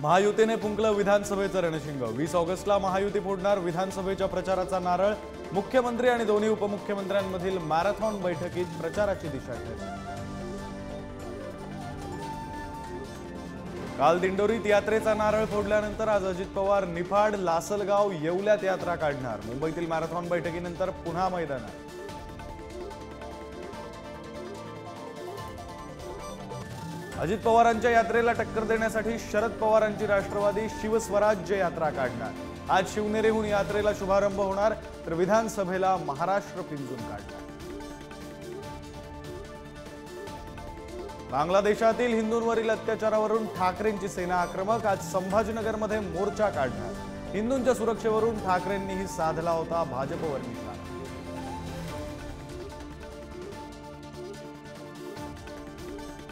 महायुतीने फुंकलं विधानसभेचं रणशिंग। 20 ऑगस्टला महायुती फोडणार विधानसभेच्या प्रचाराचा नारळ। मुख्यमंत्री आणि दोन्ही उपमुख्यमंत्र्यांमधील मॅरेथॉन बैठकीत प्रचाराची दिशा ठरली। काल दिंडोरीत यात्रेचा नारळ फोडल्यानंतर आज अजित पवार निफाड, लासलगाव, येवल्यात यात्रा काढणार। मुंबईतील मॅरेथॉन बैठकीनंतर पुन्हा मैदानात। अजित पवारांच्या यात्रेला टक्कर देण्यासाठी शरद पवारांची राष्ट्रवादी शिवस्वराज्य यात्रा काढणार। आज शिवनेरीहून यात्रेला शुभारंभ होणार, तर विधानसभेला महाराष्ट्र पिंजून काढणार। बांगलादेशातील हिंदूंवरील अत्याचारावरून ठाकरेंची सेना आक्रमक। आज संभाजीनगरमध्ये मोर्चा काढणार। हिंदूंच्या सुरक्षेवरून ठाकरेंनीही साधला होता भाजपवर निशाणा।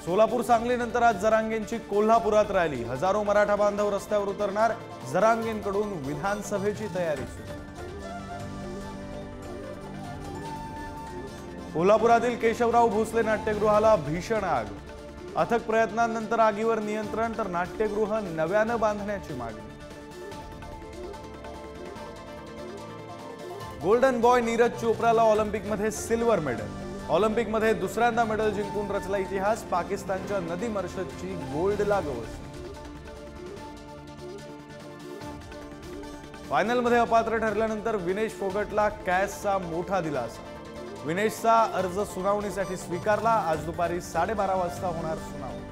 सोलापूर सांगलीनंतर आज जरांगेंची कोल्हापुरात रॅली। हजारो मराठा बांधव रस्त्यावर उतरणार। जरांगेंकडून विधानसभेची तयारी सुरू। कोल्हापुरातील केशवराव भोसले नाट्यगृहाला भीषण आग। अथक प्रयत्नांनंतर आगीवर नियंत्रण, तर नाट्यगृह नव्यानं बांधण्याची मागणी। गोल्डन बॉय नीरज चोप्राला ऑलिम्पिकमध्ये सिल्वर मेडल। ऑलिम्पिकमध्ये दुसऱ्यांदा मेडल जिंकून रचला इतिहास। पाकिस्तानच्या नदीम अर्शदची गोल्डला गवसणी। फायनलमध्ये अपात्र ठरल्यानंतर विनेश फोगटला कॅसचा मोठा दिलासा। विनेशचा अर्ज सुनावणीसाठी स्वीकारला। आज दुपारी 12:30 वाजता होणार सुनावणी।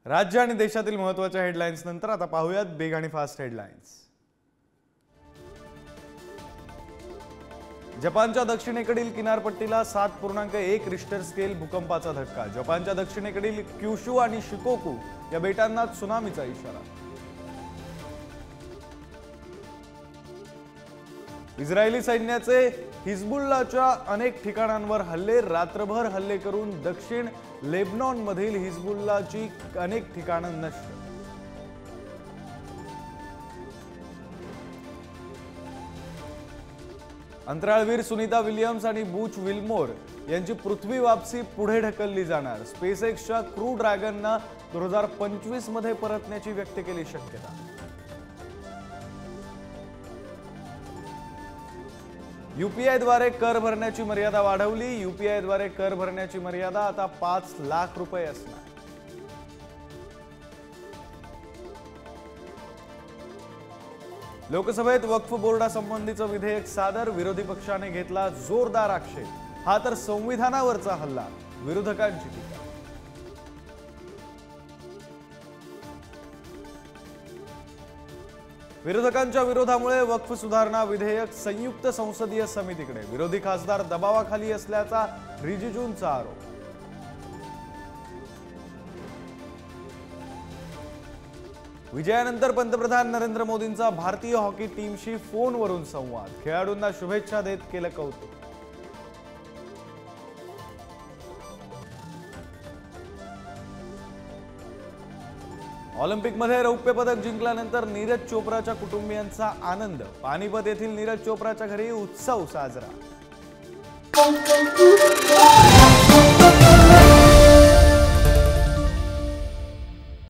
राज्य आणि देशातील महत्त्वाच्या हेडलाईन्स नंतर आता पाहूयात बिग आणि फास्ट हेडलाईन्स। जपानच्या दक्षिणेकडील किनारपट्टीला 7.1 रिश्टर स्केल भूकंपाचा धक्का। जपानच्या दक्षिणेकडील क्युशू आणि शिकोकू या बेटांना त्सुनामीचा इशारा। इस्रायली सैन्याचे हिजबुल्लाच्या अनेक ठिकाणांवर हल्ले। रात्रभर हल्ले करून दक्षिण लेबनॉनमधील हिजबुल्लाची अनेक ठिकाणं नष्ट। अंतराळवीर सुनीता विलियम्स आणि बूच विल्मोर यांची पृथ्वी वापसी पुढे ढकलली जाणार। स्पेसएक्सच्या क्रू ड्रॅगनना 2025 मध्ये परतण्याची व्यक्त केली शक्यता। यूपीआयद्वारे कर भरण्याची मर्यादा वाढवली। यूपीआयद्वारे कर भरण्याची मर्यादा आता 5 लाख रुपये असणार। लोकसभेत वक्फ बोर्डासंबंधीचं विधेयक सादर। विरोधी पक्षाने घेतला जोरदार आक्षेप। हा तर संविधानावरचा हल्ला, विरोधकांची टीका। विरोधकांच्या विरोधामुळे वक्फ सुधारणा विधेयक संयुक्त संसदीय समितीकडे। विरोधी खासदार दबावाखाली असल्याचा रिजिजूंचा आरोप। विजयानंतर पंतप्रधान नरेंद्र मोदींचा भारतीय हॉकी टीमशी फोनवरून संवाद। खेळाडूंना शुभेच्छा देत केलं कौतुक। ऑलिम्पिकमध्ये रौप्य पदक जिंकल्यानंतर नीरज चोप्राच्या कुटुंबियांचा आनंद। पानिपत येथील नीरज चोप्राच्या घरी उत्सव साजरा।